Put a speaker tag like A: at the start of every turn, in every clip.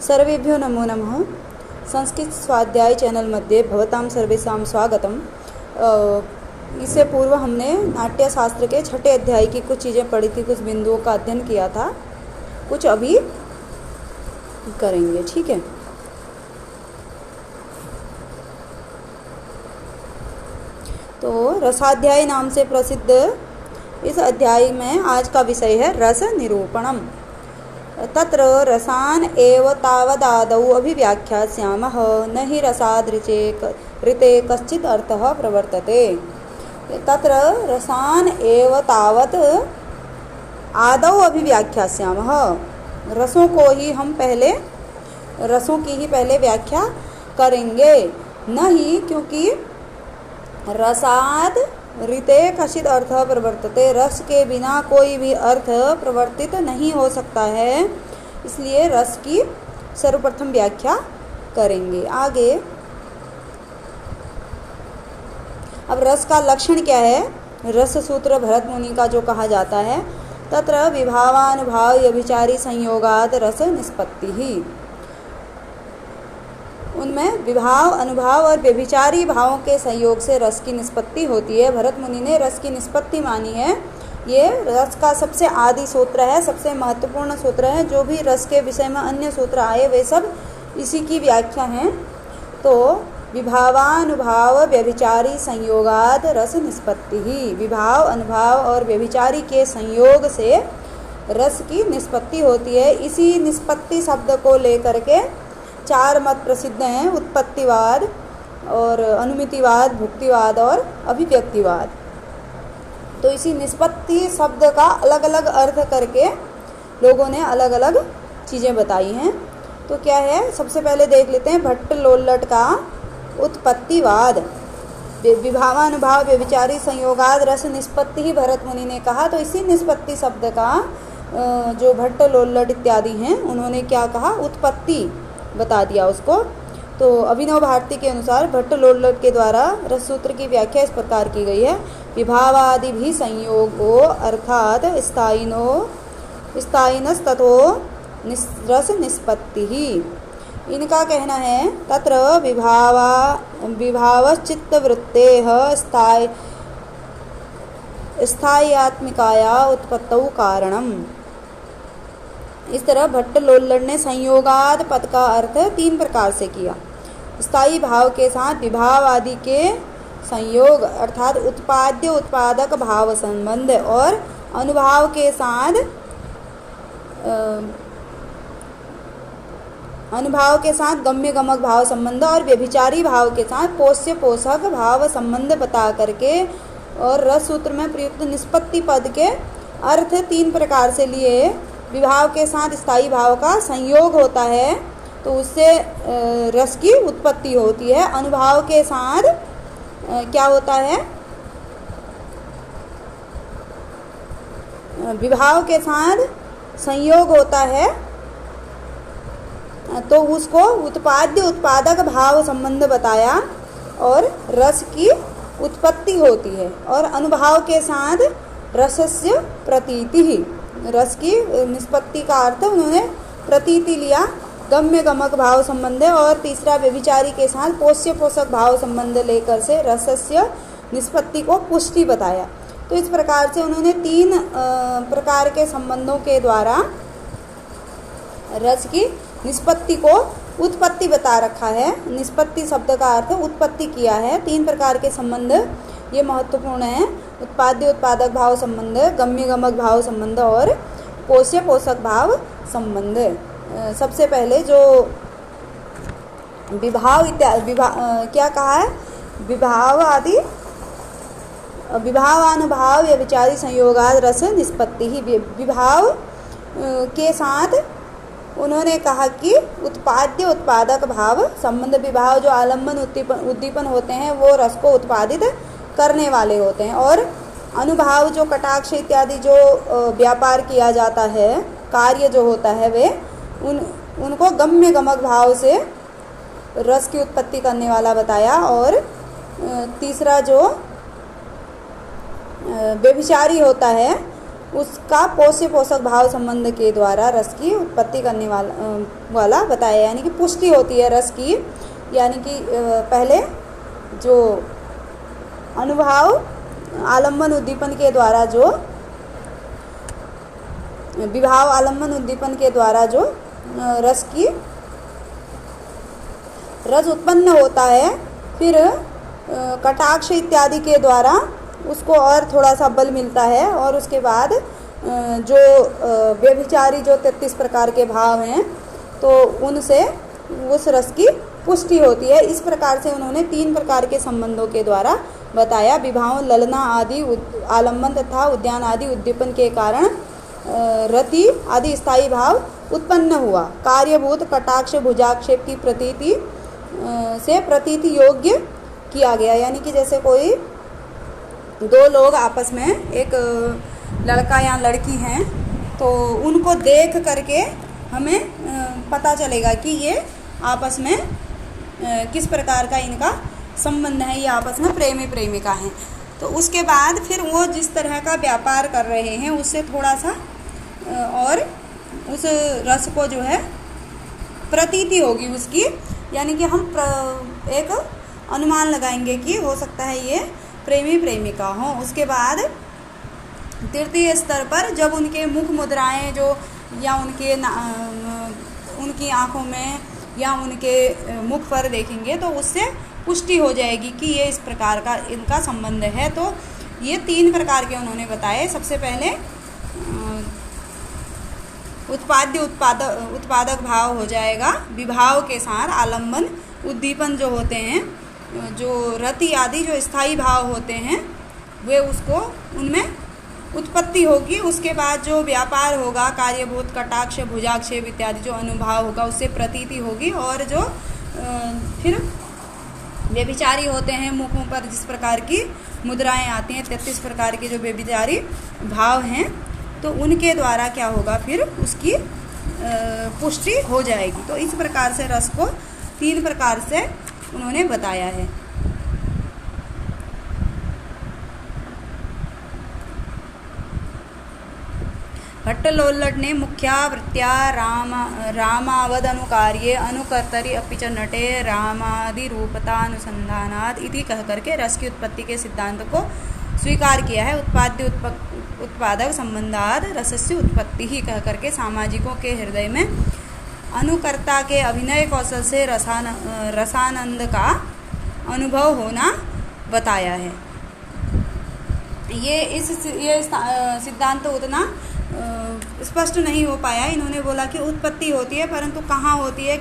A: सर्वेभ्यो नमो नमः। संस्कृत स्वाध्याय चैनल मध्ये भवतां सर्वेषां स्वागतम। इससे पूर्व हमने नाट्य शास्त्र के छठे अध्याय की कुछ चीज़ें पढ़ी थी, कुछ बिंदुओं का अध्ययन किया था, कुछ अभी करेंगे, ठीक है। तो रसाध्याय नाम से प्रसिद्ध इस अध्याय में आज का विषय है रस निरूपणम। तत्र रसान एव तावदादौ अभिव्याख्यास्यामः, न हि रसादृते कश्चित् अर्थः प्रवर्तते। तत्र रसान एव तावत् आदौ अभिव्याख्यास्यामः, रसों को ही हम पहले, रसों की ही पहले व्याख्या करेंगे। न ही, क्योंकि रसाद ऋते कश्चित् अर्थ प्रवर्तते, रस के बिना कोई भी अर्थ प्रवर्तित नहीं हो सकता है, इसलिए रस की सर्वप्रथम व्याख्या करेंगे। आगे अब रस का लक्षण क्या है, रस सूत्र भरत मुनि का जो कहा जाता है, तत्र विभावानुभाव व्यभिचारी संयोगाद रस निष्पत्ति ही। उनमें विभाव, अनुभाव और व्यभिचारी भावों के संयोग से रस की निष्पत्ति होती है। भरत मुनि ने रस की निष्पत्ति मानी है। ये रस का सबसे आदि सूत्र है, सबसे महत्वपूर्ण सूत्र है। जो भी रस के विषय में अन्य सूत्र आए वे सब इसी की व्याख्या हैं। तो विभावानुभाव व्यभिचारी संयोगाद रस निष्पत्ति ही, विभाव, अनुभाव और व्यभिचारी के संयोग से रस की निष्पत्ति होती है। इसी निष्पत्ति शब्द को लेकर के चार मत प्रसिद्ध हैं, उत्पत्तिवाद और अनुमितिवाद, भुक्तिवाद और अभिव्यक्तिवाद। तो इसी निष्पत्ति शब्द का अलग अलग अर्थ करके लोगों ने अलग अलग चीज़ें बताई हैं। तो क्या है, सबसे पहले देख लेते हैं भट्ट लोल्लट का उत्पत्तिवाद। विभावानुभाव व्यभिचारी संयोगाद रस निष्पत्ति ही भरत मुनि ने कहा। तो इसी निष्पत्ति शब्द का जो भट्ट लोल्लट इत्यादि हैं उन्होंने क्या कहा, उत्पत्ति बता दिया उसको। तो अभिनव भारती के अनुसार भट्ट लोल्लट के द्वारा रस सूत्र की व्याख्या इस प्रकार की गई है, विभावादि भी संयोगो अर्थात स्थायिनस्ततो रस निष्पत्ति ही। इनका कहना है तत्र विभावश्चित्तवृत्तेः स्थायियात्मिकाया उत्पत्तौ कारणम। इस तरह भट्ट लोल्लट ने संयोगाद पद का अर्थ तीन प्रकार से किया। स्थायी भाव के साथ विभाव आदि के संयोग अर्थात उत्पाद्य उत्पादक भाव संबंध, और अनुभाव के साथ गम्य गमक भाव संबंध, और व्यभिचारी भाव के साथ पोष्य पोषक भाव संबंध बता करके और रस सूत्र में प्रयुक्त निष्पत्ति पद के अर्थ तीन प्रकार से लिए। विभाव के साथ स्थायी भाव का संयोग होता है तो उससे रस की उत्पत्ति होती है। अनुभाव के साथ क्या होता है, विभाव के साथ संयोग होता है तो उसको उत्पाद्य उत्पादक भाव संबंध बताया और रस की उत्पत्ति होती है। और अनुभाव के साथ रसस्य प्रतीति ही, रस की निष्पत्ति का अर्थ उन्होंने प्रतीति लिया, गम्य गमक भाव संबंध है। और तीसरा व्यभिचारी के साथ पोष्य पोषक भाव संबंध लेकर से रसस्य निष्पत्ति को पुष्टि बताया। तो इस प्रकार से उन्होंने तीन प्रकार के संबंधों के द्वारा रस की निष्पत्ति को उत्पत्ति बता रखा है। निष्पत्ति शब्द का अर्थ उत्पत्ति किया है। तीन प्रकार के संबंध ये महत्वपूर्ण है, उत्पाद्य उत्पादक भाव संबंध, गम्य गमक भाव संबंध और पोष्य पोषक भाव संबंध। सबसे पहले जो क्या कहा है, विभावानुभाव व्यभिचारी संयोगाद रस निष्पत्ति ही। विभाव के साथ उन्होंने कहा कि उत्पाद्य उत्पादक भाव संबंध, विभाव जो आलम्बन उद्दीपन होते हैं वो रस को उत्पादित करने वाले होते हैं, और अनुभाव जो कटाक्ष इत्यादि जो व्यापार किया जाता है, कार्य जो होता है वे उनको गम्य गमक भाव से रस की उत्पत्ति करने वाला बताया। और तीसरा जो व्यभिचारी होता है उसका पोष्य पोषक भाव संबंध के द्वारा रस की उत्पत्ति करने वाला बताया, यानी कि पुष्टि होती है रस की। यानी कि पहले जो अनुभाव आलम्बन उद्दीपन के द्वारा जो विभाव आलम्बन उद्दीपन के द्वारा जो रस उत्पन्न होता है, फिर कटाक्ष इत्यादि के द्वारा उसको और थोड़ा सा बल मिलता है, और उसके बाद जो व्यभिचारी जो 33 प्रकार के भाव हैं तो उनसे उस रस की पुष्टि होती है। इस प्रकार से उन्होंने 3 प्रकार के संबंधों के द्वारा बताया। विभाव ललना आदि आलम्बन तथा उद्यान आदि उद्दीपन के कारण रति आदि स्थायी भाव उत्पन्न हुआ। कार्यभूत कटाक्ष भुजाक्षेप की प्रतीति से प्रतीति योग्य किया गया, यानी कि जैसे कोई 2 लोग आपस में, एक लड़का या लड़की हैं, तो उनको देख करके हमें पता चलेगा कि ये आपस में किस प्रकार का इनका संबंध है, ये आपस में प्रेमी प्रेमिका हैं। तो उसके बाद फिर वो जिस तरह का व्यापार कर रहे हैं उससे थोड़ा सा और उस रस को जो है प्रतीति होगी उसकी, यानी कि हम एक अनुमान लगाएंगे कि हो सकता है ये प्रेमी प्रेमिका हो। उसके बाद तृतीय स्तर पर जब उनके मुख मुद्राएं जो या उनकी आँखों में या उनके मुख पर देखेंगे तो उससे पुष्टि हो जाएगी कि ये इस प्रकार का इनका संबंध है। तो ये 3 प्रकार के उन्होंने बताए। सबसे पहले उत्पाद्य उत्पादक भाव हो जाएगा, विभाव के साथ आलम्बन उद्दीपन जो होते हैं, जो रति आदि जो स्थायी भाव होते हैं वे उसको उनमें उत्पत्ति होगी। उसके बाद जो व्यापार होगा, कार्यभूत कटाक्ष भुजाक्षेप इत्यादि जो अनुभाव होगा उससे प्रतीति होगी। और जो फिर व्यभिचारी होते हैं, मुखों पर जिस प्रकार की मुद्राएं आती हैं, 33 प्रकार के जो व्यभिचारी भाव हैं, तो उनके द्वारा क्या होगा, फिर उसकी पुष्टि हो जाएगी। तो इस प्रकार से रस को 3 प्रकार से उन्होंने बताया है। भट्टलोल्लट ने मुख्यावृत्त्या रामावदनुकार्ये अनुकर्तरि अपि च नटे रामादिरूपतानुसंधानात् इति कह करके रस की उत्पत्ति के सिद्धांत को स्वीकार किया है। उत्पाद्य उत्पादक संबंधाद रसस्य उत्पत्ति ही कह करके सामाजिकों के हृदय में अनुकर्ता के अभिनय कौशल से रसानंद का अनुभव होना बताया है। ये सिद्धांत तो उतना स्पष्ट नहीं हो पाया। इन्होंने बोला कि उत्पत्ति होती है, परंतु कहाँ होती है,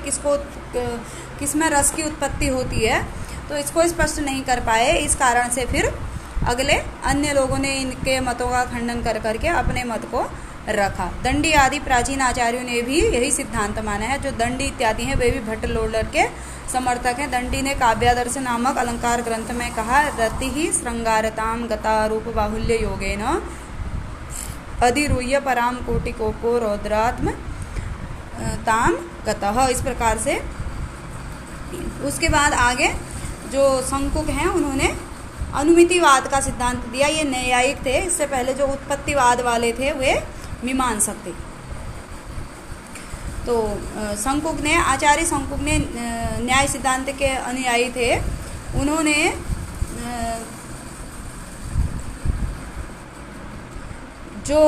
A: किसमें रस की उत्पत्ति होती है, तो इसको स्पष्ट नहीं कर पाए। इस कारण से फिर अगले अन्य लोगों ने इनके मतों का खंडन कर करके अपने मत को रखा। दंडी आदि प्राचीन आचार्यों ने भी यही सिद्धांत माना है। जो दंडी इत्यादि हैं वे भी भट्टलोल्लट के समर्थक हैं। दंडी ने काव्यादर्श नामक अलंकार ग्रंथ में कहा, रति ही श्रृंगारताम गता रूप बाहुल्य योगेन अधिरूह्य पराम कोटिकोपो रौद्रात्म ताम गतः। इस प्रकार से उसके बाद आगे जो शंकुक हैं उन्होंने अनुमितिवाद का सिद्धांत दिया। ये न्यायिक थे। इससे पहले जो उत्पत्तिवाद वाले थे वे मीमांसक थे। तो शंकुक ने, आचार्य शंकुक ने न्याय सिद्धांत के अनुयायी थे। उन्होंने जो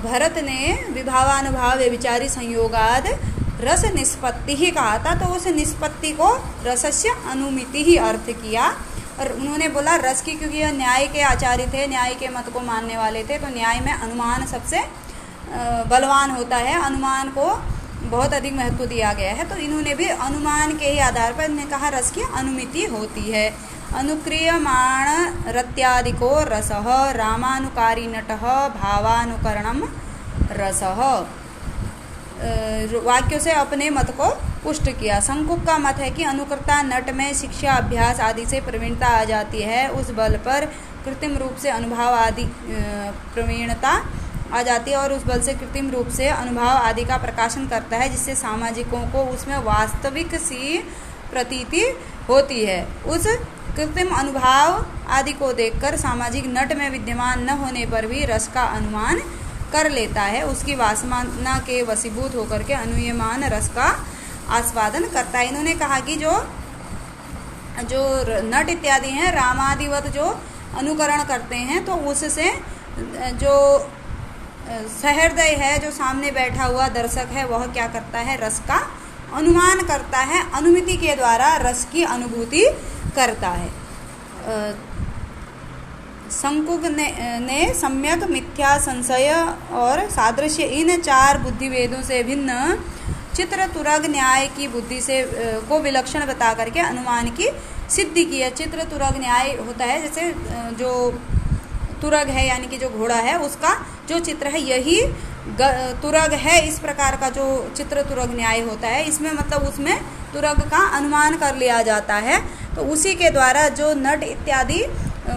A: भरत ने विभावानुभाव व्यभिचारी संयोगाद रस निष्पत्ति ही कहा था, तो उस निष्पत्ति को रसस्य अनुमिति ही अर्थ किया। और उन्होंने बोला रस की, क्योंकि यह न्याय के आचार्य थे, न्याय के मत को मानने वाले थे, तो न्याय में अनुमान सबसे बलवान होता है, अनुमान को बहुत अधिक महत्व दिया गया है। तो इन्होंने भी अनुमान के ही आधार पर इन्होंने कहा रस की अनुमिति होती है। अनुक्रियमाण रत्यादिको रसः रामानुकारी नटः भावानुकरणम रसः। वाक्यों से अपने मत को पुष्ट किया। शंकुक का मत है कि अनुकर्ता नट में शिक्षा अभ्यास आदि से प्रवीणता आ जाती है, उस बल पर कृत्रिम रूप से अनुभव आदि प्रवीणता आ जाती है, और उस बल से कृत्रिम रूप से अनुभव आदि का प्रकाशन करता है, जिससे सामाजिकों को उसमें वास्तविक सी प्रतीति होती है। उस कृत्रिम अनुभव आदि को देखकर सामाजिक नट में विद्यमान न होने पर भी रस का अनुमान कर लेता है, उसकी वासना के वशीभूत होकर के अनुयमान रस का आस्वादन करता है। इन्होंने कहा कि जो नट इत्यादि हैं रामादिवत जो अनुकरण करते हैं, तो उससे जो सहृदय है, जो सामने बैठा हुआ दर्शक है, वह क्या करता है, रस का अनुमान करता है, अनुमिति के द्वारा रस की अनुभूति करता है। संकुग ने सम्यक मिथ्या संशय और सादृश्य इन 4 बुद्धिवेदों से भिन्न चित्र तुरग न्याय की बुद्धि से को विलक्षण बता करके अनुमान की सिद्धि की है। चित्र तुरग न्याय होता है, जैसे जो तुरग है यानी कि जो घोड़ा है उसका जो चित्र है यही तुरग है, इस प्रकार का जो चित्र तुरग न्याय होता है, इसमें मतलब उसमें तुरग का अनुमान कर लिया जाता है। तो उसी के द्वारा जो नट इत्यादि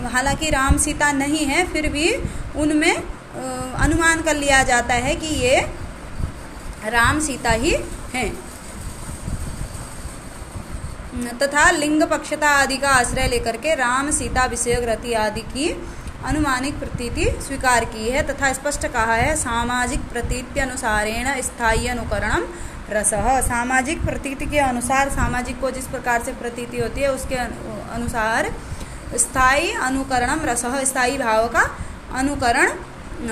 A: हालांकि राम सीता नहीं है, फिर भी उनमें अनुमान कर लिया जाता है कि ये राम सीता ही हैं, तथा लिंग पक्षता आदि का आश्रय लेकर के राम सीता विषयक रति आदि की अनुमानिक प्रतीति स्वीकार की है, तथा स्पष्ट कहा है सामाजिक प्रतीति अनुसारेण स्थायी अनुकरणम रसः। सामाजिक प्रतीति के अनुसार, सामाजिक को जिस प्रकार से प्रतीति होती है उसके अनुसार स्थायी अनुकरणम रसः, स्थायी भाव का अनुकरण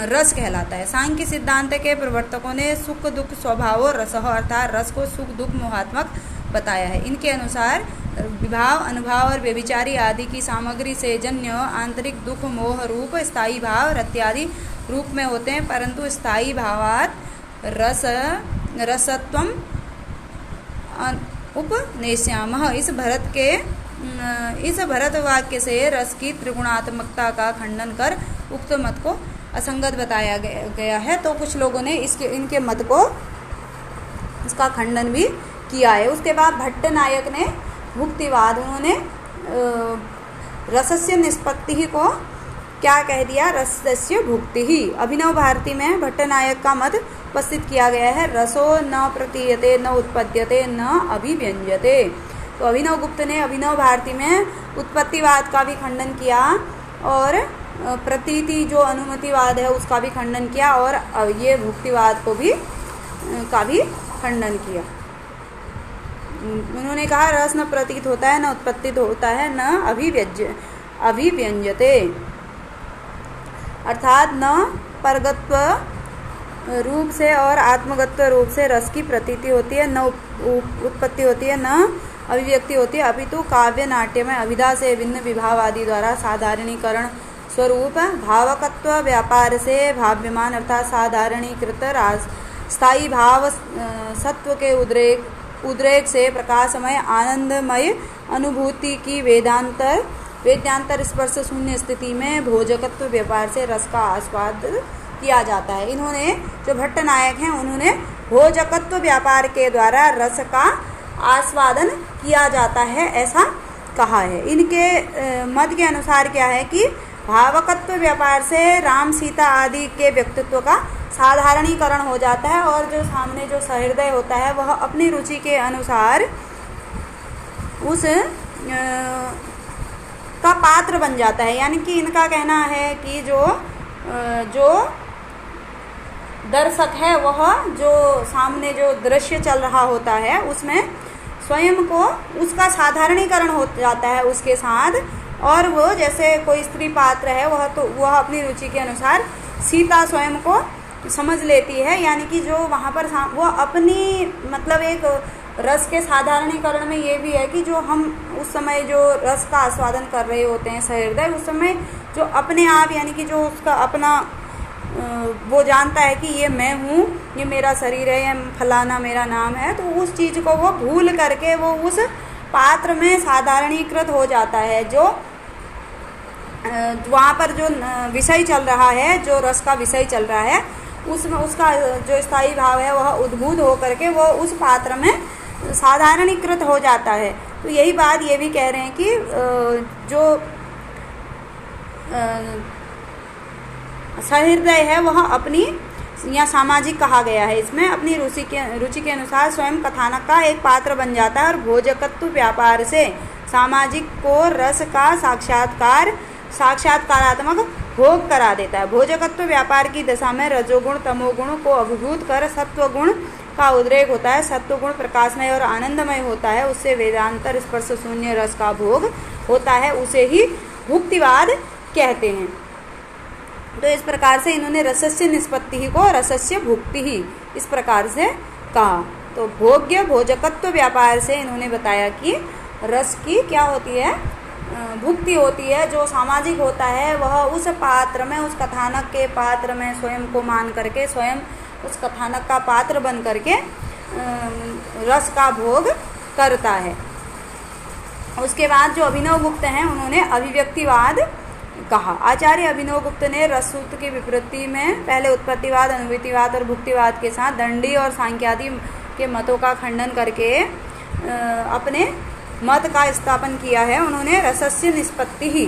A: रस कहलाता है। सांख्य सिद्धांत के प्रवर्तकों ने सुख दुख स्वभाव रसः अर्थात रस को सुख दुख मोहात्मक बताया है। इनके अनुसार विभाव अनुभाव और व्यभिचारी आदि की सामग्री से जन्य आंतरिक दुख मोह रूप स्थायी भाव रत्यादि रूप में होते हैं, परंतु स्थायी भावात रसत्वम उपनेश्यामः। इस भरत वाक्य से रस की त्रिगुणात्मकता का खंडन कर उक्त मत को असंगत बताया गया है। तो कुछ लोगों ने इनके मत को इसका खंडन भी किया है। उसके बाद भट्ट नायक ने भुक्तिवाद, उन्होंने रसस्य निष्पत्ति को क्या कह दिया, रसस्य भुक्ति ही। अभिनव भारती में भट्ट नायक का मत उपस्थित किया गया है, रसो न प्रतीयते न उत्पद्यते न अभिव्यंजते। तो अभिनव गुप्त ने अभिनव भारती में उत्पत्तिवाद का भी खंडन किया और प्रतीति जो अनुमतिवाद है उसका भी खंडन किया, और ये भुक्तिवाद को भी का भी खंडन किया। उन्होंने कहा रस न प्रतीत होता है, न उत्पत्ति होता है, न अभिव्यंजते, अर्थात न परगत्व रूप से और आत्मगत्व रूप से रस की प्रतीति होती है, न उत्पत्ति होती है, न अभिव्यक्ति होती है, अपितु काव्य नाट्य में अभिधा से भिन्न विभाव आदि द्वारा साधारणीकरण स्वरूप भावकत्व व्यापार से भाव्यमान अर्थात साधारणीकृत स्थायी भाव सत्व के उद्रेक से प्रकाशमय आनंदमय अनुभूति की वेदांतर स्पर्श शून्य स्थिति में भोजकत्व व्यापार से रस का आस्वाद किया जाता है। इन्होंने जो भट्ट नायक हैं उन्होंने भोजकत्व व्यापार के द्वारा रस का आस्वादन किया जाता है ऐसा कहा है। इनके मत के अनुसार क्या है कि भावकत्व व्यापार से राम सीता आदि के व्यक्तित्व का साधारणीकरण हो जाता है और जो सामने जो सहृदय होता है वह अपनी रुचि के अनुसार उस का पात्र बन जाता है। यानी कि इनका कहना है कि जो दर्शक है वह जो सामने जो दृश्य चल रहा होता है उसमें स्वयं को उसका साधारणीकरण हो जाता है उसके साथ, और वो जैसे कोई स्त्री पात्र है वह अपनी रुचि के अनुसार सीता स्वयं को समझ लेती है। यानी कि जो वहाँ पर वो अपनी मतलब एक रस के साधारणीकरण में ये भी है कि जो हम उस समय जो रस का आस्वादन कर रहे होते हैं सहृदय, उस समय जो अपने आप यानी कि जो उसका अपना वो जानता है कि ये मैं हूँ, ये मेरा शरीर है, ये फलाना मेरा नाम है, तो उस चीज़ को वो भूल करके वो उस पात्र में साधारणीकृत हो जाता है। जो वहाँ पर जो विषय चल रहा है, जो रस का विषय चल रहा है, उसमें उसका जो स्थायी भाव है वह उद्भूत हो करके वो उस पात्र में साधारणीकृत हो जाता है। तो यही बात ये भी कह रहे हैं कि जो सहृदय है वह अपनी या सामाजिक कहा गया है इसमें अपनी रुचि के अनुसार स्वयं कथानक का एक पात्र बन जाता है और भोजकत्व व्यापार से सामाजिक को रस का साक्षात्कारात्मक भोग करा देता है। भोजकत्व व्यापार की दशा में रजोगुण तमोगुण को अभिभूत कर सत्वगुण का उद्रेक होता है। सत्वगुण प्रकाशमय और आनंदमय होता है, उससे वेदांतर स्पर्श शून्य रस का भोग होता है, उसे ही भुक्तिवाद कहते हैं। तो इस प्रकार से इन्होंने रसस्य निष्पत्ति ही को रसस्य भुक्ति ही इस प्रकार से कहा। तो भोग्य भोजकत्व व्यापार से इन्होंने बताया कि रस की क्या होती है, भुक्ति होती है। जो सामाजिक होता है वह उस पात्र में, उस कथानक के पात्र में स्वयं को मान करके, स्वयं उस कथानक का पात्र बन करके रस का भोग करता है। उसके बाद जो अभिनव गुप्त हैं उन्होंने अभिव्यक्तिवाद कहा। आचार्य अभिनव गुप्त ने रस सूत्र की विपत्ति में पहले उत्पत्तिवाद, अनुभूतिवाद और भुक्तिवाद के साथ दंडी और सांख्यादि के मतों का खंडन करके अपने मत का स्थापन किया है। उन्होंने रसस्य निष्पत्ति ही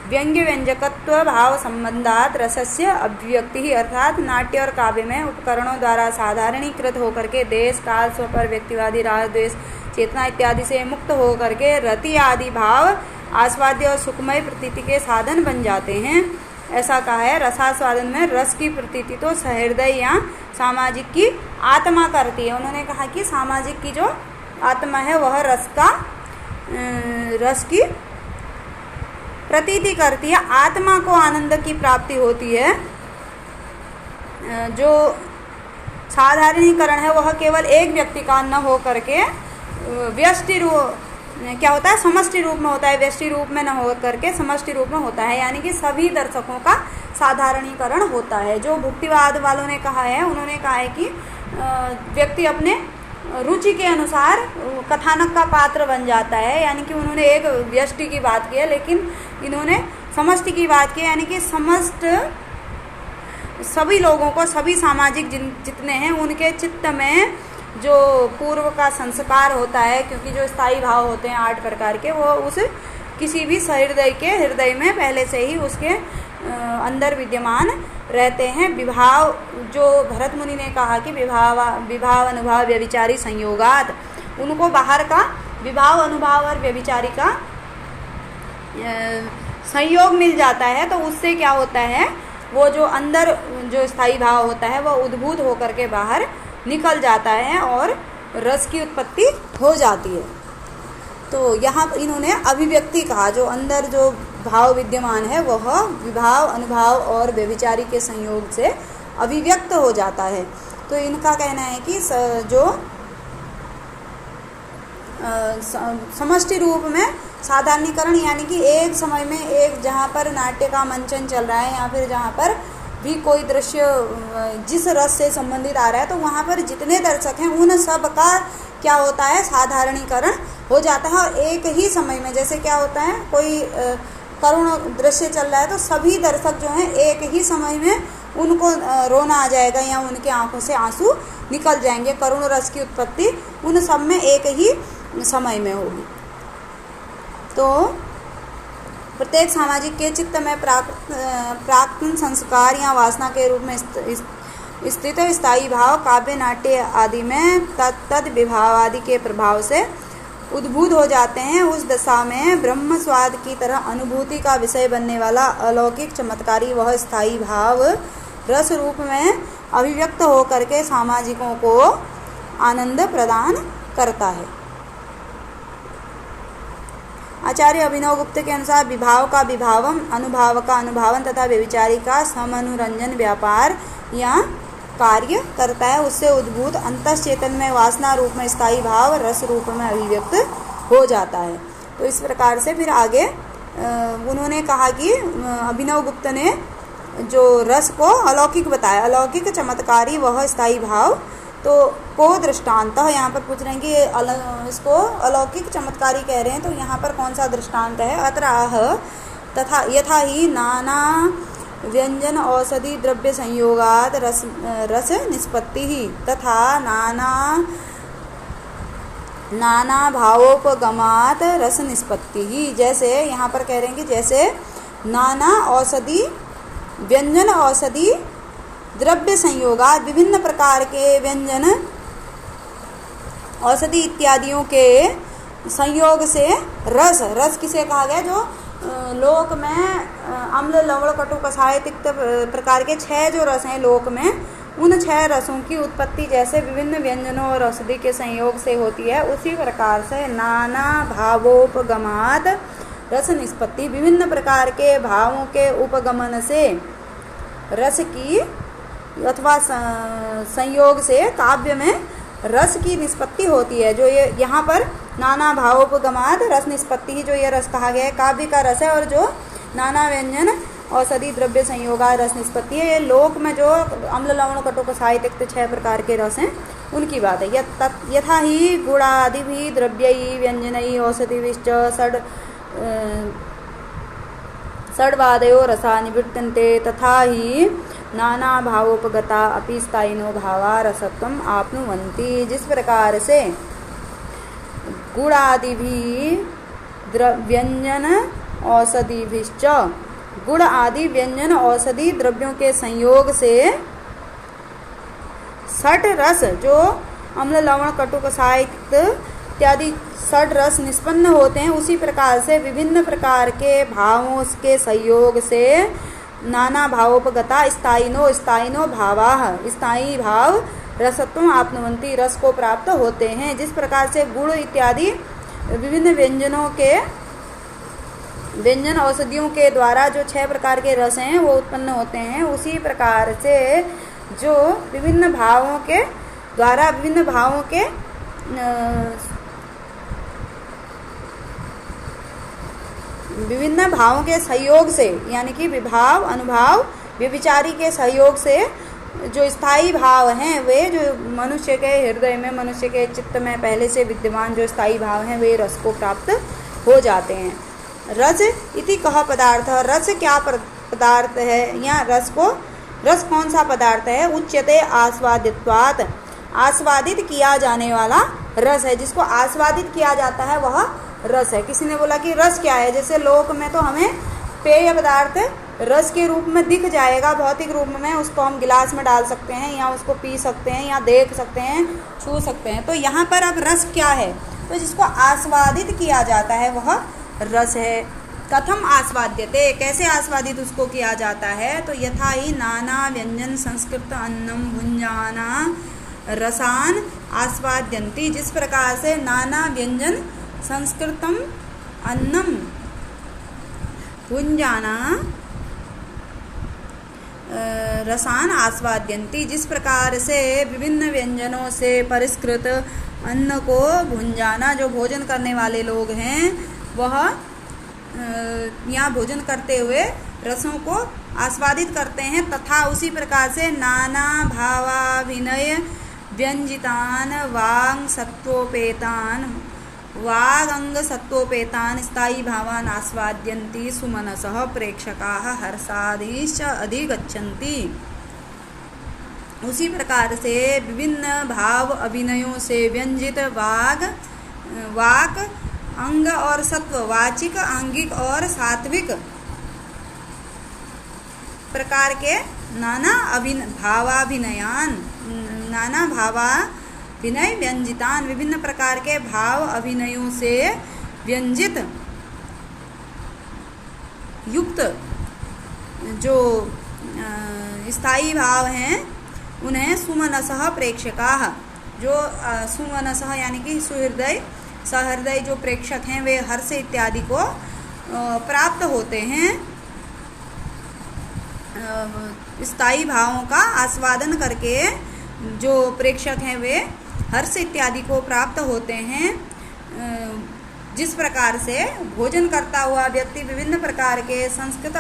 A: व्यंग्य व्यंजकत्व भाव संबंधात रसस्य अभिव्यक्ति ही अर्थात नाट्य और काव्य में उपकरणों द्वारा साधारणीकृत होकर के देश काल स्वपर व्यक्तिवादी राग द्वेष चेतना इत्यादि से मुक्त होकर के रति आदि भाव आस्वाद्य और सुखमय प्रतीति के साधन बन जाते हैं। ऐसा कहा है। रसास्वादन में रस की प्रतीति तो सहृदय या सामाजिक की आत्मा करती है। उन्होंने कहा कि सामाजिक की जो आत्मा है वह रस की प्रतीति करती है। आत्मा को आनंद की प्राप्ति होती है। जो साधारणीकरण है वह केवल एक व्यक्ति का न हो करके व्यष्टि रूप क्या होता है, समष्टि रूप में होता है। व्यष्टि रूप में न हो करके समष्टि रूप में होता है, यानी कि सभी दर्शकों का साधारणीकरण होता है। जो भुक्तिवाद वालों ने कहा है, उन्होंने कहा है कि व्यक्ति अपने रुचि के अनुसार कथानक का पात्र बन जाता है, यानी कि उन्होंने एक व्यष्टि की बात की है, लेकिन इन्होंने समष्टि की बात की, यानी कि समस्त सभी लोगों को, सभी सामाजिक जितने हैं उनके चित्त में जो पूर्व का संस्कार होता है, क्योंकि जो स्थायी भाव होते हैं 8 प्रकार के, वो उस किसी भी सहृदय के हृदय में पहले से ही उसके अंदर विद्यमान रहते हैं। विभाव, जो भरत मुनि ने कहा कि विभाव अनुभाव व्यभिचारी संयोगात, उनको बाहर का विभाव अनुभाव और व्यभिचारी का संयोग मिल जाता है, तो उससे क्या होता है, वो जो अंदर जो स्थायी भाव होता है वह उद्भूत होकर के बाहर निकल जाता है और रस की उत्पत्ति हो जाती है। तो यहाँ इन्होंने अभिव्यक्ति कहा, जो अंदर जो भाव विद्यमान है वह विभाव अनुभाव और व्यभिचारी के संयोग से अभिव्यक्त हो जाता है। तो इनका कहना है कि जो समष्टि रूप में साधारणीकरण, यानी कि एक समय में एक जहाँ पर नाट्य का मंचन चल रहा है या फिर जहाँ पर भी कोई दृश्य जिस रस से संबंधित आ रहा है, तो वहाँ पर जितने दर्शक हैं उन सब का क्या होता है, साधारणीकरण हो जाता है। और एक ही समय में, जैसे क्या होता है, कोई करुण दृश्य चल रहा है तो सभी दर्शक जो हैं एक ही समय में उनको रोना आ जाएगा या उनके आंखों से आंसू निकल जाएंगे। करुण रस की उत्पत्ति उन सब में एक ही समय में होगी। तो प्रत्येक सामाजिक के चित्त में प्राक्तन संस्कार या वासना के रूप में स्थित स्थायी भाव काव्य नाट्य आदि में तद विभाव आदि के प्रभाव से उद्भूत हो जाते हैं। उस दशा में ब्रह्म स्वाद की तरह अनुभूति का विषय बनने वाला अलौकिक चमत्कारी वह स्थायी भाव रस रूप में अभिव्यक्त होकर के सामाजिकों को आनंद प्रदान करता है। आचार्य अभिनव गुप्त के अनुसार विभाव का विभावम, अनुभाव का अनुभावन तथा व्यभिचारी का समनुरंजन व्यापार या कार्य करता है। उससे उद्भूत अंतश्चेतन में वासना रूप में स्थायी भाव रस रूप में अभिव्यक्त हो जाता है। तो इस प्रकार से फिर आगे उन्होंने कहा कि अभिनव गुप्त ने जो रस को अलौकिक बताया, अलौकिक चमत्कारी वह स्थायी भाव। तो को दृष्टांत यहाँ पर पूछ रहे हैं कि इसको अलौकिक चमत्कारी कह रहे हैं, तो यहाँ पर कौन सा दृष्टांत है। अत्र आह तथा यथा ही नाना व्यंजन औषधि द्रव्य संयोगात रस निष्पत्ति ही तथा नाना भावोपगमात रस निष्पत्ति ही। जैसे यहाँ पर कह रहे हैं कि जैसे नाना औषधि व्यंजन औषधि द्रव्य संयोगात, विभिन्न प्रकार के व्यंजन औषधि इत्यादियों के संयोग से रस किसे कहा गया, जो लोक में अम्ल लवण कटु कषाय तिक्त प्रकार के 6 जो रस हैं लोक में, उन 6 रसों की उत्पत्ति जैसे विभिन्न व्यंजनों और औषधि के संयोग से होती है, उसी प्रकार से नाना भावोपगमात रस निष्पत्ति, विभिन्न प्रकार के भावों के उपगमन से रस की अथवा संयोग से काव्य में रस की निष्पत्ति होती है। जो ये यहाँ पर नाना भावोपगमात रस निष्पत्ति, जो ये रस कहा गया है काव्य का रस है, और जो नाना व्यंजन औषधि द्रव्य संयोगा रस निष्पत्ति है, ये लोक में जो अम्ल लवण कटु कषाय तिक्त 6 प्रकार के रस हैं उनकी बात है। यथा ही गुणादिभिः द्रव्यैः व्यंजनैः औषधिभिश्च षड्वादयो रसा निवर्तन्ते, तथा ही नाना भावोपगता अपि स्थायिनो भावा रसत्वम आप्नुवन्ति। जिस प्रकार से गुणादिभिः व्यंजन औषधिभिश्च, गुण आदि व्यंजन औषधि द्रव्यों के संयोग से 6 रस जो अम्ल लवण कटु कषाय इत्यादि 6 रस निष्पन्न होते हैं, उसी प्रकार से विभिन्न प्रकार के भावों के संयोग से नाना भावोपगता स्थायिनो भावाः, स्थायी भाव रसत्वम आप्नुवन्ति, रस को प्राप्त होते हैं। जिस प्रकार से गुण इत्यादि विभिन्न व्यंजन औषधियों के द्वारा जो 6 प्रकार के रस हैं वो उत्पन्न होते हैं, उसी प्रकार से जो विभिन्न भावों के द्वारा विभिन्न भावों के सहयोग से, यानी कि विभाव अनुभाव व्यभिचारी के सहयोग से जो स्थायी भाव हैं, वे जो मनुष्य के हृदय में, मनुष्य के चित्त में पहले से विद्यमान जो स्थायी भाव हैं, वे रस को प्राप्त हो जाते हैं। रस इति कह पदार्थ, रस क्या पदार्थ है, या रस कौन सा पदार्थ है? उच्यते आस्वादित्वात्, आस्वादित किया जाने वाला रस है। जिसको आस्वादित किया जाता है वह रस है। किसी ने बोला कि रस क्या है, जैसे लोक में तो हमें पेय पदार्थ रस के रूप में दिख जाएगा, भौतिक रूप में उसको हम गिलास में डाल सकते हैं, या उसको पी सकते हैं, या देख सकते हैं, छू सकते हैं। तो यहाँ पर अब रस क्या है? तो जिसको आस्वादित किया जाता है वह रस है। कथम आस्वाद्यते, कैसे आस्वादित उसको किया जाता है? तो यथा ही नाना व्यंजन संस्कृत अन्नम भुंजाना रसान आस्वाद्यन्ति, जिस प्रकार से नाना व्यंजन संस्कृतम अन्नम भुंजाना रसान आस्वाद्यन्ति, जिस प्रकार से विभिन्न व्यंजनों से परिष्कृत अन्न को भुंजाना, जो भोजन करने वाले लोग हैं वह यहाँ भोजन करते हुए रसों को आस्वादित करते हैं। तथा उसी प्रकार से नाना भावाभिनय व्यंजितान वांग सत्वोपेतान वागंग सत्वोपेतान स्थायी भावान आस्वाद्यन्ति सुमनसः प्रेक्षकाः हर्षादिश्च अधिगच्छन्ति। उसी प्रकार से विभिन्न भाव अभिनयों से व्यंजित वाक अंग और सत्व, वाचिक, आंगिक और सात्विक प्रकार के नाना भावाभिनय व्यंजितान, विभिन्न प्रकार के भाव अभिनयों से व्यंजित युक्त जो स्थायी भाव हैं उन्हें सुमनसः प्रेक्षकाः, जो सुमनसः यानी कि सहृदय जो प्रेक्षक हैं वे हर्ष इत्यादि को प्राप्त होते हैं। स्थायी भावों का आस्वादन करके जो प्रेक्षक हैं वे हर्ष इत्यादि को प्राप्त होते हैं। जिस प्रकार से भोजन करता हुआ व्यक्ति विभिन्न प्रकार के संस्कृत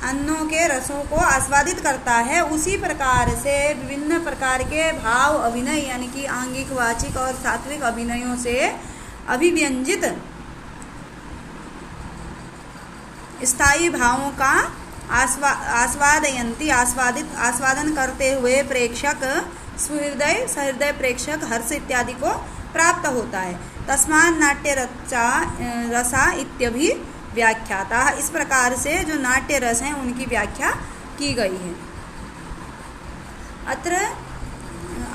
A: अन्नों के रसों को आस्वादित करता है, उसी प्रकार से विभिन्न प्रकार के भाव अभिनय यानी कि आंगिक, वाचिक और सात्विक अभिनयों से अभिव्यंजित स्थायी भावों का आस्वादन करते हुए प्रेक्षक सहृदय प्रेक्षक हर्ष इत्यादि को प्राप्त होता है। तस्मात् नाट्य रसा इत्यभि व्याख्याता, इस प्रकार से जो नाट्य रस हैं उनकी व्याख्या की गई है।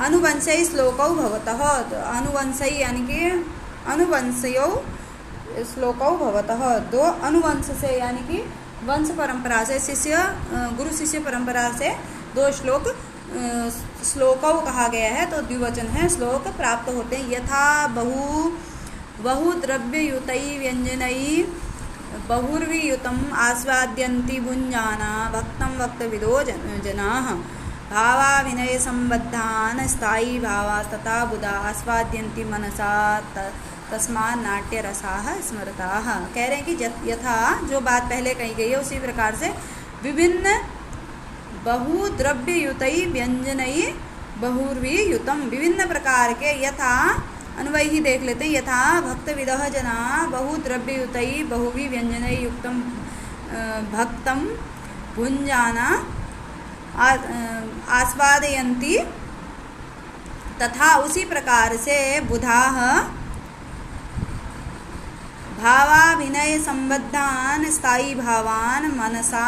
A: अनुवंशई श्लोकौ भवतः, तो अनुवंशई यानी कि अनुवंशयो श्लोकौ भवतः, दो अनुवंश से यानी कि वंश परंपरा से, शिष्य गुरु शिष्य परंपरा से दो श्लोकौ कहा गया है, तो द्विवचन है, श्लोक प्राप्त होते हैं। यथा बहुद्रव्ययुतै व्यंजनैः बहुर्वियुतम् आस्वाद्यन्ति भुञ्जाना भक्तं भक्तविदो जनाः भावाभिनयसम्बद्धान् स्थायी भावास्तथा बुधा आस्वाद्यन्ति मनसा तस्मात् नाट्यरसाः स्मृताः। कह रहे हैं कि यथा जो बात पहले कही गई है उसी प्रकार से विभिन्न बहुद्रव्ययुतै व्यंजनैः बहुर्वियुतम्, विभिन्न प्रकार के, यथा अन्वय ही देख लेते हैं। यथा भक्तविदः जना बहुद्रव्ययुतै बहुवि व्यंजनैः युक्तं भक्तं भुञ्जाना आस्वादयन्ति, तथा उसी प्रकार से बुधाः भावाभिनय संबद्धान स्थायी भावान मनसा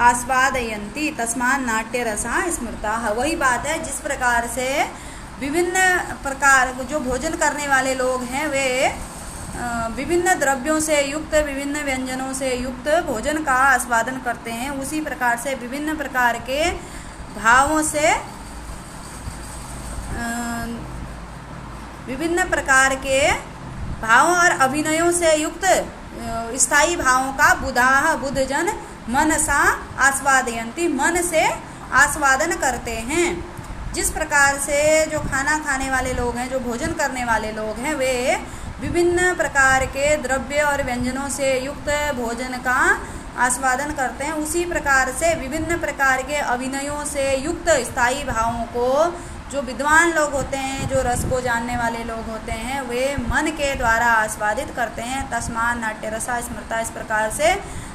A: आस्वादयन्ति तस्मात् नाट्य रसा स्मृता। वही बात है, जिस प्रकार से विभिन्न प्रकार जो भोजन करने वाले लोग हैं वे विभिन्न द्रव्यों से युक्त, विभिन्न व्यंजनों से युक्त भोजन का आस्वादन करते हैं, उसी प्रकार से विभिन्न प्रकार के भावों से, विभिन्न प्रकार के भावों और अभिनयों से युक्त स्थायी भावों का बुधाः बुद्धजन मनसा आस्वादयन्ति, मन से आस्वादन करते हैं। जिस प्रकार से जो खाना खाने वाले लोग हैं, जो भोजन करने वाले लोग हैं, वे विभिन्न प्रकार के द्रव्य और व्यंजनों से युक्त भोजन का आस्वादन करते हैं, उसी प्रकार से विभिन्न प्रकार के अभिनयों से युक्त स्थायी भावों को जो विद्वान लोग होते हैं, जो रस को जानने वाले लोग होते हैं, वे मन के द्वारा आस्वादित करते हैं। तस्मात् नाट्य रसा स्मृता, इस प्रकार से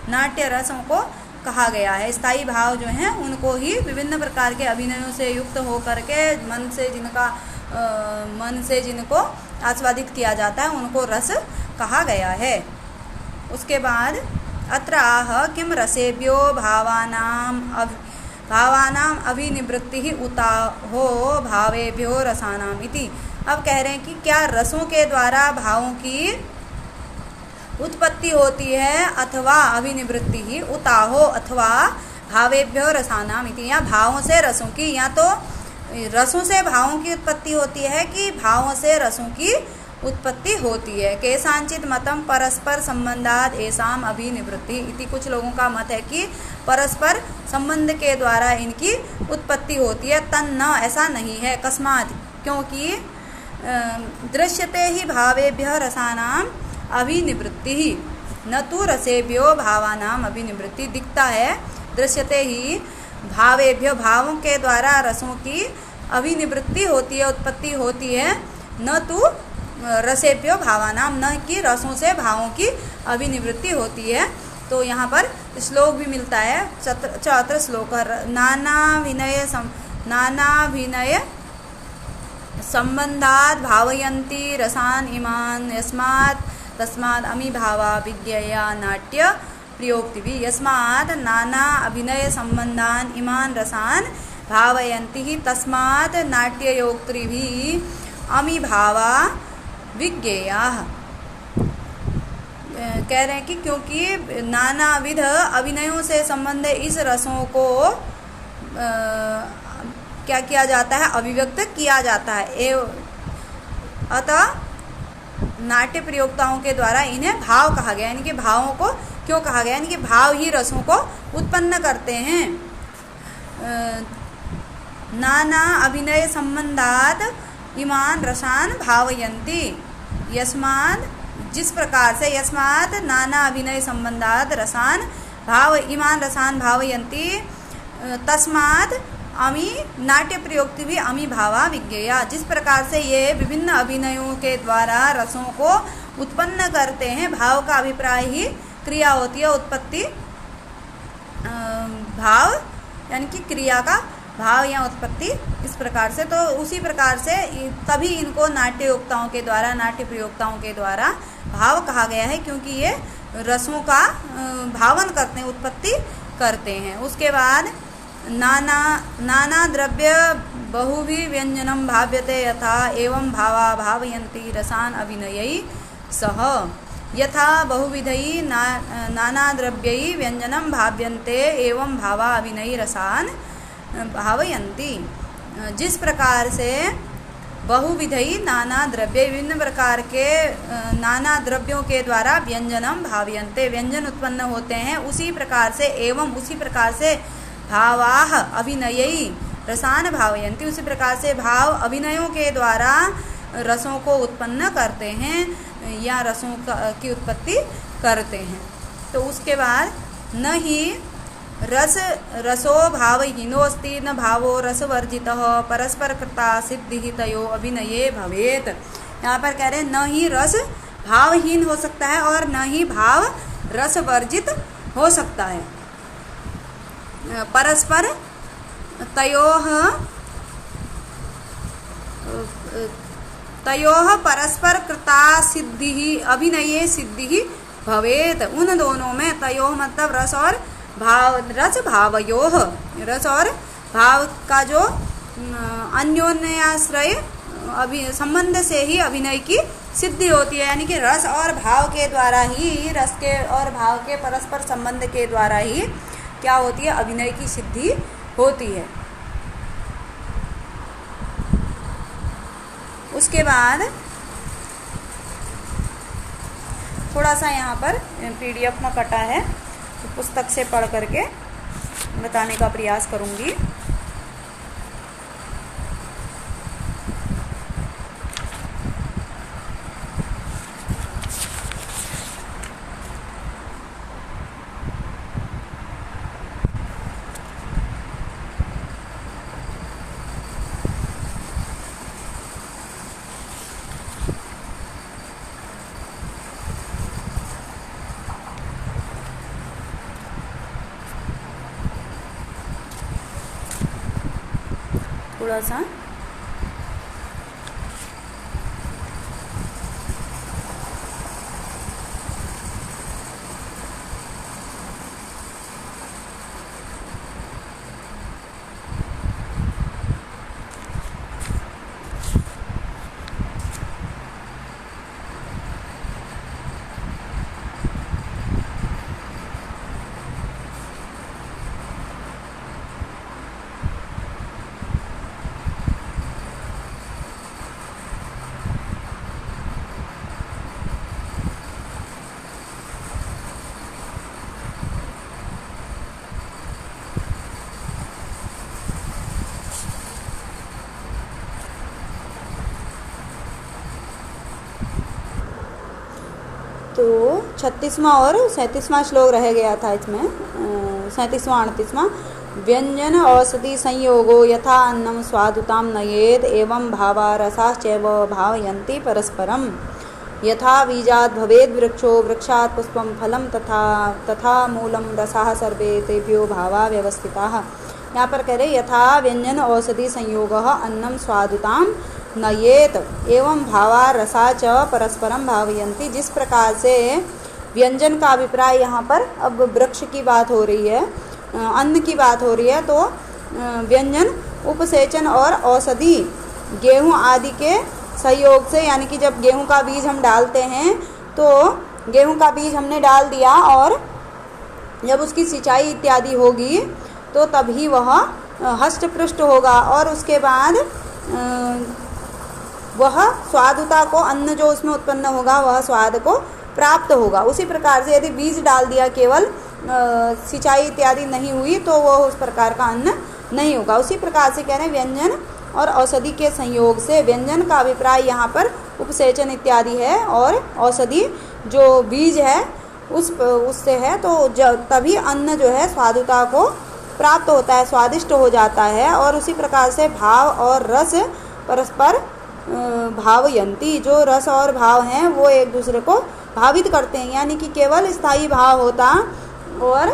A: नाट्य रसों को कहा गया है। स्थायी भाव जो हैं उनको ही विभिन्न प्रकार के अभिनयों से युक्त होकर के मन से जिनको आस्वादित किया जाता है उनको रस कहा गया है। उसके बाद अत्र आह किम रसेभ्यो भावानाम अभिनिवृत्ति उताहो भावेभ्यो रसानाम इति। अब कह रहे हैं कि क्या रसों के द्वारा भावों की उत्पत्ति होती है अथवा अभिनिवृत्ति ही उताहो अथवा भावेभ्यो रसानाम इति, या भावों से रसों की, या तो रसों से भावों की उत्पत्ति होती है कि भावों से रसों की उत्पत्ति होती है। केषांचित मतम परस्पर संबंधाद एसाम अभिनिवृत्ति इति, कुछ लोगों का मत है कि परस्पर संबंध के द्वारा इनकी उत्पत्ति होती है। तन्न ऐसा नहीं है। कस्मात्, क्योंकि दृश्यते ही भावेभ्यः रसानाम अभिनिवृत्ति ही न तो रसेभ्यो भावानाम अभिनिवृत्ति। दिखता है दृश्यते ही भावेभ्यो, भावों के द्वारा रसों की अभिनिवृत्ति होती है, उत्पत्ति होती है, न तो रसेभ्यो भावानाम, न कि रसों से भावों की अभिनिवृत्ति होती है। तो यहाँ पर श्लोक भी मिलता है, 74 श्लोक, नानाभिनय संबंधात् भावयन्ति रसान् इमान् यस्मात् तस्मात् अमी भावा विज्ञया नाट्य प्रयोक्तिभिः। यस्मात् नाना अभिनय संबंधान् इमान् रसान् भावयन्ति ही तस्मात् नाट्ययोक्तृभिः अमी भावा विज्ञेयाः। कह रहे हैं कि क्योंकि नानाविध अभिनयों से संबंध इस रसों को क्या किया जाता है, अभिव्यक्त किया जाता है। अतः नाट्य प्रयोक्ताओं के द्वारा इन्हें भाव कहा गया। यानी कि भावों को क्यों कहा गया, यानी कि भाव ही रसों को उत्पन्न करते हैं। नाना अभिनय संबंधात इमान रसान भावयन्ति, यस्मात्, जिस प्रकार से यस्मात् नाना अभिनय संबंधात रसान भाव इमान रसान भावयन्ति तस्मात् अमी नाट्य प्रयोक्ति भी अमी भावा विज्ञेया। जिस प्रकार से ये विभिन्न अभिनयों के द्वारा रसों को उत्पन्न करते हैं, भाव का अभिप्राय ही क्रिया होती है, उत्पत्ति भाव यानी कि क्रिया का भाव या उत्पत्ति, इस प्रकार से। तो उसी प्रकार से तभी इनको नाट्ययोक्ताओं के द्वारा, नाट्य प्रयोक्ताओं के द्वारा भाव कहा गया है, क्योंकि ये रसों का भावन करते हैं, उत्पत्ति करते हैं। उसके बाद नाना द्रव्य बहुभी व्यंजनम भाव्यते यथा एवं भावा भावयन्ति रसान् अभिनयै सह यथा बहुविधै नानाद्रव्यै व्यंजनम भाव्यन्ते एवं भावा अभिनयी रसान् भावयन्ति। जिस प्रकार से बहुविधई नाना द्रव्य विभिन्न प्रकार के नाना द्रव्यों के द्वारा व्यंजनम भाव्यन्ते व्यंजन उत्पन्न होते हैं, उसी प्रकार से एवं उसी प्रकार से भावाह अभिनयई रसान् भावयन्ति उसी प्रकार से भाव अभिनयों के द्वारा रसों को उत्पन्न करते हैं या रसों की उत्पत्ति करते हैं। तो उसके बाद न ही रसो भावहीनोऽस्ति न भावो रसवर्जितः परस्पर कृता सिद्धि तयो अभिनये भवेत। यहाँ पर कह रहे हैं न ही रस भावहीन हो सकता है और न ही भाव रस वर्जित हो सकता है। परस्पर तयोः परस्पर कृता सिद्धि अभिनये सिद्धि भवेत। उन दोनों में तयोः मतलब रस और भाव रस भावयोः रस और भाव का जो अन्योन्याश्रय संबंध से ही अभिनय की सिद्धि होती है, यानी कि रस और भाव के द्वारा ही रस के और भाव के परस्पर संबंध के द्वारा ही क्या होती है, अभिनय की सिद्धि होती है। उसके बाद थोड़ा सा यहाँ पर PDF में कटा है, तो पुस्तक से पढ़ करके बताने का प्रयास करूँगी। थोड़ा सा तो 36वां और 37वां श्लोक रह गया था इसमें, 37वां 38वां। व्यंजन औषधि संयोगो यथा अन्नम स्वादुतां नयेत एवं भावा रसाश्चैव भावयन्ति परस्परम यथा बीजात् भवेद् वृक्षो वृक्षात् पुष्पं फलं तथा मूलं रसाः सर्वे तेभ्यो भावा व्यवस्थिताः। यहाँ पर कह रहे यथा व्यंजन औषधि संयोगः अन्नम स्वादुतां नयेत एवं भावा रसा च परस्परम भावयन्ति। जिस प्रकार से व्यंजन का अभिप्राय यहाँ पर अब वृक्ष की बात हो रही है, अन्न की बात हो रही है, तो व्यंजन उपसेचन और औषधि गेहूँ आदि के सहयोग से, यानी कि जब गेहूँ का बीज हम डालते हैं तो गेहूँ का बीज हमने डाल दिया और जब उसकी सिंचाई इत्यादि होगी तो तभी वह हष्ट पुष्ट होगा और उसके बाद वह स्वादुता को, अन्न जो उसमें उत्पन्न होगा वह स्वाद को प्राप्त होगा। उसी प्रकार से यदि बीज डाल दिया, केवल सिंचाई इत्यादि नहीं हुई, तो वह उस प्रकार का अन्न नहीं होगा। उसी प्रकार से कह रहे हैं व्यंजन और औषधि के संयोग से, व्यंजन का अभिप्राय यहाँ पर उपसेचन इत्यादि है और औषधि जो बीज है उससे है, तो तभी अन्न जो है स्वादुता को प्राप्त होता है, स्वादिष्ट हो जाता है। और उसी प्रकार से भाव और रस परस्पर भावयन्ति, जो रस और भाव हैं वो एक दूसरे को भावित करते हैं, यानी कि केवल स्थायी भाव होता और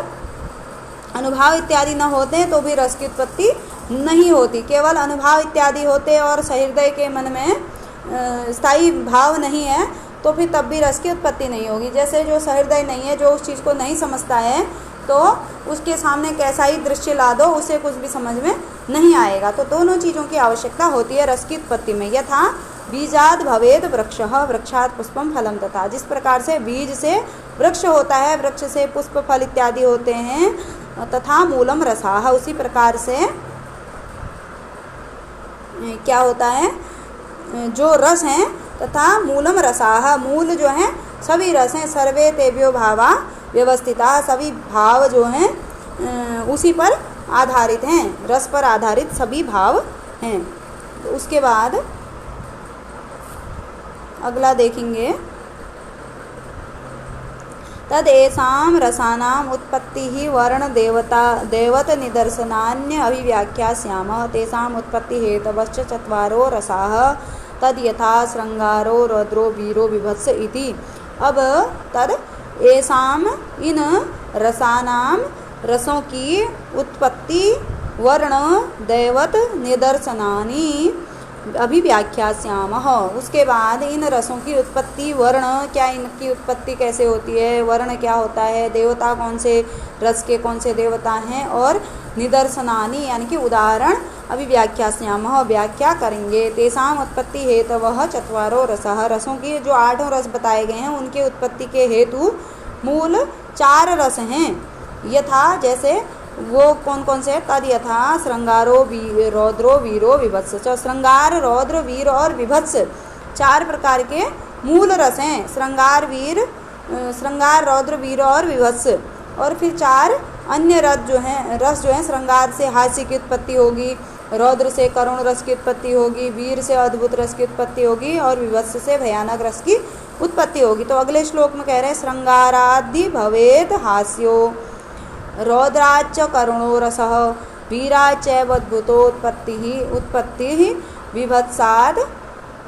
A: अनुभाव इत्यादि न होते तो भी रस की उत्पत्ति नहीं होती। केवल अनुभाव इत्यादि होते और सहृदय के मन में स्थायी भाव नहीं है तो फिर तब भी रस की उत्पत्ति नहीं होगी। जैसे जो सहृदय नहीं है, जो उस चीज़ को नहीं समझता है, तो उसके सामने कैसा ही दृश्य ला दो उसे कुछ भी समझ में नहीं आएगा। तो दोनों चीज़ों की आवश्यकता होती है रस की उत्पत्ति में। यथा बीजाद भवेद वृक्षः वृक्षात् पुष्पम फलम तथा, जिस प्रकार से बीज से वृक्ष होता है, वृक्ष से पुष्प फल इत्यादि होते हैं, तथा मूलम रसाः, उसी प्रकार से क्या होता है, जो रस हैं, तथा मूलम रसाः, मूल जो हैं सभी रस हैं, सर्वे तेभ्यो भावा व्यवस्थिता, सभी भाव जो हैं उसी पर आधारित हैं, रस पर आधारित सभी भाव हैं। तो उसके बाद अगला देखेंगे, तदेषां रसानाम् उत्पत्तिः वर्ण देवता देवत निदर्शनान्य अभिव्याख्यास्यामः, तेषाम् उत्पत्ति हेतवश्च चत्वारो रसाः तद यथा श्रृंगारो रौद्रो वीरो विभत्स इति। अब तद एषाम, इन रसानाम, रसों की उत्पत्ति वर्ण दैवत निदर्शनानि अभिव्याख्यास्यामः, उसके बाद इन रसों की उत्पत्ति, वर्ण क्या, इनकी उत्पत्ति कैसे होती है, वर्ण क्या होता है, देवता कौन से रस के कौन से देवता हैं, और निदर्शनानि यानी कि उदाहरण अभिव्याख्यास्यामः व्याख्या करेंगे। तेषाम उत्पत्ति हेतवः चत्वारो रसः, रसों की जो 8 रस बताए गए हैं उनके उत्पत्ति के हेतु मूल 4 रस हैं। यथा जैसे वो कौन कौन से, तद यथा श्रृंगारो रौद्रो वीरो विभत्स, श्रृंगार रौद्र वीर और विभत्स 4 प्रकार के मूल रस हैं। श्रृंगार रौद्र वीर और विभत्स, और फिर 4 अन्य रस जो हैं श्रृंगार से हास्य की उत्पत्ति होगी, रौद्र से करुण रस की उत्पत्ति होगी, वीर से अद्भुत रस की उत्पत्ति होगी, और विभत्स से भयानक रस की उत्पत्ति होगी। तो अगले श्लोक में कह रहे हैं, श्रृंगारादि भवेत हास्यो रौद्राच्च करुणो रसः वीराच्चैव उत्पत्ति विभत्साद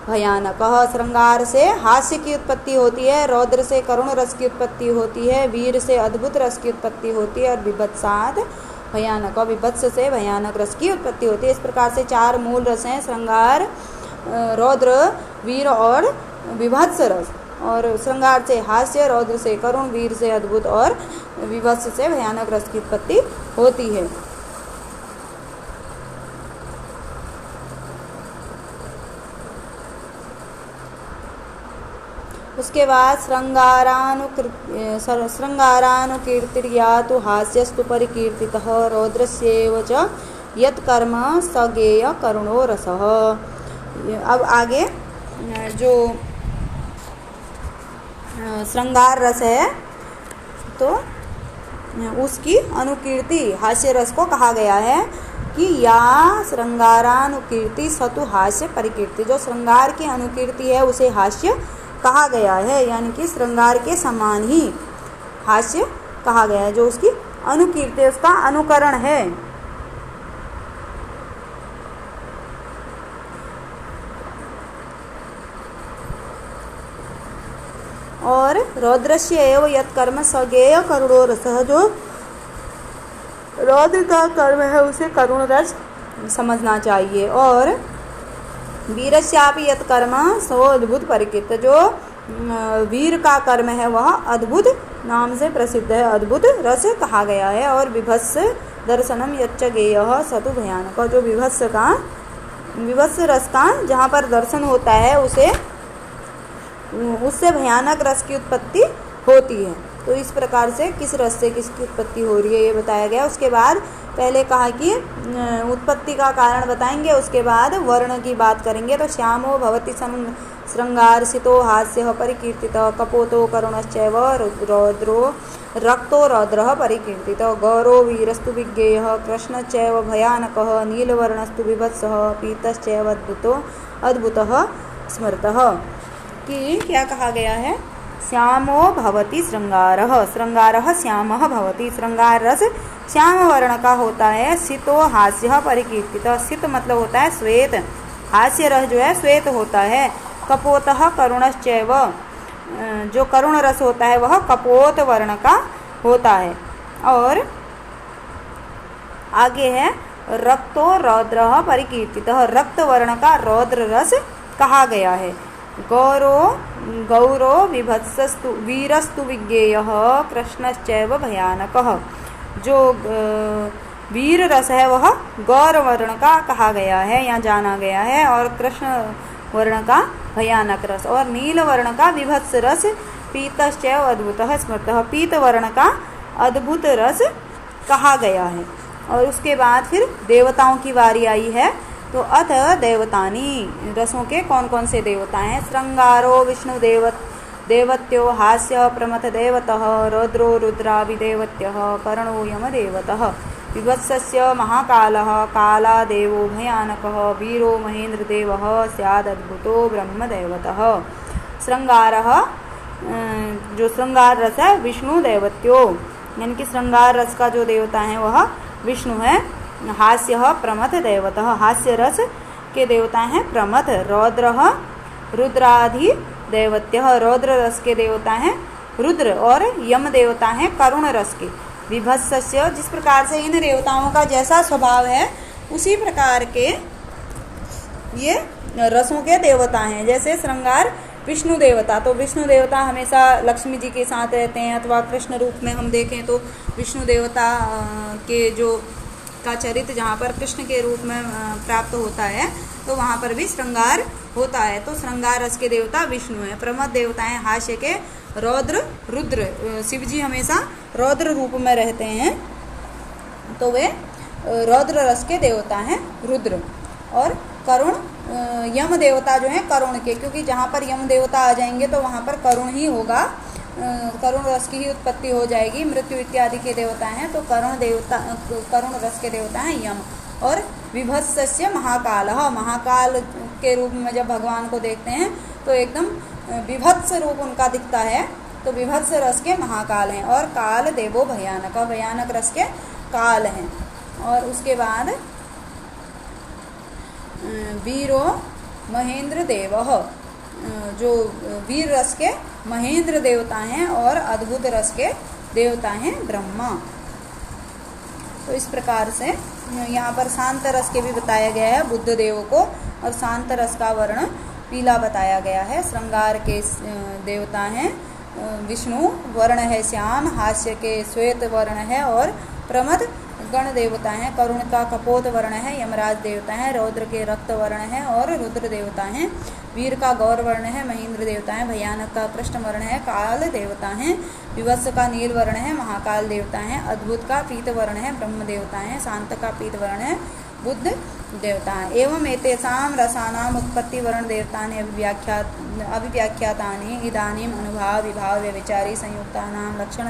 A: भयानकः। श्रृंगार से हास्य की उत्पत्ति होती है, रौद्र से करुण रस की उत्पत्ति होती है, वीर से अद्भुत रस की उत्पत्ति होती है, और विभत्साद भयानक, विभत्स से भयानक रस की उत्पत्ति होती है। इस प्रकार से 4 मूल रस हैं, श्रृंगार, रौद्र, वीर और विभत्स रस। और श्रृंगार से हास्य, रौद्र से करुण, वीर से अद्भुत और विभत्स से भयानक रस की उत्पत्ति होती है। उसके बाद श्रृंगारानुकीर्तिर्या तो हास्यस्तु परिकीर्तितः रौद्रस्यैव च यत्कर्म सगेय करुणो रसः। अब आगे जो श्रृंगार रस है तो उसकी अनुकीर्ति हास्य रस को कहा गया है कि या श्रृंगारानुकीर्ति सतु हास्य परिकीर्ति, जो श्रृंगार की अनुकीर्ति है उसे हास्य कहा गया है, यानी कि श्रृंगार के समान ही हास्य कहा गया है। जो उसकी अनुकीर्ति, उसका अनुकरण है। और रौद्रस्य एव यत् कर्म सगेय करुणो रसः, जो रौद्र का कर्म है उसे करुण रस समझना चाहिए। और वीरस्यापि यत् कर्म सो अद्भुत परिकीर्त, जो वीर का कर्म है वह अद्भुत नाम से प्रसिद्ध है, अद्भुत रस कहा गया है। और विभत्स दर्शनम यच्च गेयः सतु भयानक, जो विभत्स रस का जहाँ पर दर्शन होता है उससे भयानक रस की उत्पत्ति होती है। तो इस प्रकार से किस रस से किसकी उत्पत्ति हो रही है ये बताया गया। उसके बाद पहले कहा कि उत्पत्ति का कारण बताएंगे, उसके बाद वर्ण की बात करेंगे। तो श्यामो भवति श्रृंगारसितो हास्यः परिकीर्तितः कपोतो करुणश्चैव रौद्रो रक्तो रौद्रः परिकीर्तितः गौरो वीरस्तु विज्ञेयः कृष्णश्चैव भयानकः नीलवर्णस्तु विभत्सः पीतश्चैव अद्भुतः स्मृतः। कि क्या कहा गया है, श्यामो भवति श्रृंगारः, श्रृंगारः श्यामः भवति, श्रृंगार रस श्याम वर्ण का होता है। सितो हास्यः परिकीर्तितः, सित मतलब होता है श्वेत, हास्य रस जो है श्वेत होता है। कपोतः करुणश्चैव, जो करुण रस होता है वह कपोत वर्ण का होता है। और आगे है रक्तो रौद्रः परिकीर्तितः, रक्त वर्ण का रौद्र रस कहा गया है। गौरो विभत्सस्तु वीरस्तु विज्ञेयः कृष्णश्चैव भयानकः, जो वीर रस है वह गौर वर्ण का कहा गया है या जाना गया है, और कृष्ण वर्ण का भयानक रस, और नील वर्ण का विभत्स रस, पीतश्चैव अद्भुतः स्मृतः, पीत वर्ण का अद्भुत रस कहा गया है। और उसके बाद फिर देवताओं की बारी आई है। तो अथ देवतानी, रसों के कौन कौन से देवता हैं? श्रृंगारो विष्णु देवत्यो, हास्य प्रमथ देवतः, रौद्रो रुद्राविदेवत्यः, कर्णो यमदेवतः, विभत्सस्य महाकालः, काला देवो भयानकः, वीरो महेन्द्रदेवः, स्यादद्भुतो ब्रह्मदेवतः। श्रृंगारः, जो श्रृंगार रस है विष्णु देवत्यो, यानी कि श्रृंगार रस का जो देवता है वह विष्णु है। हास्य प्रमथ देवतः, हास्य रस के देवता हैं प्रमथ। रौद्र रुद्राधि देवत्यः, रौद्र रस के देवता हैं रुद्र, और यम देवता हैं करुण रस के। विभत्सस्य, जिस प्रकार से इन देवताओं का जैसा स्वभाव है उसी प्रकार के ये रसों के देवता हैं। जैसे श्रृंगार विष्णु देवता, तो विष्णु देवता हमेशा लक्ष्मी जी के साथ रहते हैं, अथवा कृष्ण रूप में हम देखें तो विष्णु देवता के जो का चरित्र जहाँ पर कृष्ण के रूप में प्राप्त होता है तो वहाँ पर भी श्रृंगार होता है। तो श्रृंगार रस के देवता विष्णु हैं। प्रमथ देवता हैं हास्य के रौद्र रुद्र, शिव जी हमेशा रौद्र रूप में रहते हैं तो वे रौद्र रस के देवता हैं रुद्र। और करुण यम देवता जो हैं करुण के, क्योंकि जहाँ पर यम देवता आ जाएंगे तो वहाँ पर करुण ही होगा, करुण रस की ही उत्पत्ति हो जाएगी। मृत्यु इत्यादि के देवता हैं तो करुण रस के देवता हैं यम। और विभत्सस्य महाकालः, महाकाल के रूप में जब भगवान को देखते हैं तो एकदम विभत्स रूप उनका दिखता है, तो विभत्स रस के महाकाल हैं। और काल देवो भयानक, भयानक रस के काल हैं। और उसके बाद वीरो महेंद्र देवः, जो वीर रस के महेंद्र देवता हैं, और अद्भुत रस के देवता हैं ब्रह्मा। तो इस प्रकार से यहाँ पर शांत रस के भी बताया गया है बुद्ध देव को, और शांत रस का वर्ण पीला बताया गया है। श्रृंगार के देवता हैं विष्णु, वर्ण है श्याम, हास्य के श्वेत वर्ण है, और प्रमथ गण देवता हैं। करुण का कपोत वर्ण है, यमराज देवता हैं। रौद्र के रक्त वर्ण है, और रुद्र देवता हैं। वीर का गौर वर्ण है, महेंद्र देवता हैं। भयानक का कृष्ण वर्ण है, काल देवता हैं। विवत्स का नील वर्ण है, महाकाल देवता हैं। अद्भुत का पीत वर्ण है, ब्रह्म देवता हैं। शांत का पीत वर्ण है, बुद्ध देवता हैं। एवं एतेषां रसानाम उत्पत्ति वर्ण देवतानि अभिव्याख्यातानि इदानीम अनुभाव विभाव व्यभिचारी संयुक्तानां लक्षण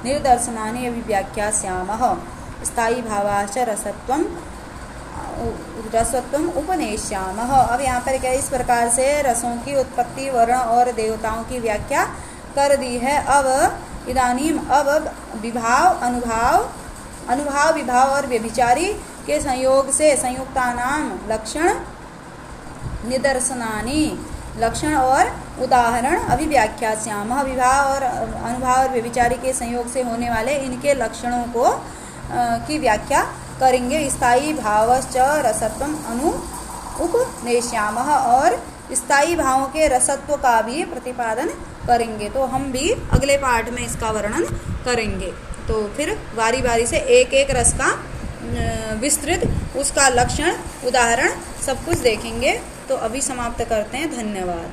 A: निर्दर्शनानि अभिव्याख्यास्यामः। स्थायी भावाश्च रसत्वम उपनेष्यामः। अब यहाँ पर क्या इस प्रकार से रसों की उत्पत्ति वर्ण और देवताओं की व्याख्या कर दी है। अब इदानीम, अब विभाव अनुभाव विभाव और व्यभिचारी के संयोग से संयुक्तानाम लक्षण निदर्शनानि, लक्षण और उदाहरण अभिव्याख्यास्यामः। विभाव और अनुभाव और व्यभिचारी के संयोग से होने वाले इनके लक्षणों को की व्याख्या करेंगे। स्थायी भावश्च रसत्वम उपनेष्यामः, और स्थायी भावों के रसत्व का भी प्रतिपादन करेंगे। तो हम भी अगले पाठ में इसका वर्णन करेंगे। तो फिर बारी बारी से एक एक रस का विस्तृत उसका लक्षण उदाहरण सब कुछ देखेंगे। तो अभी समाप्त करते हैं। धन्यवाद।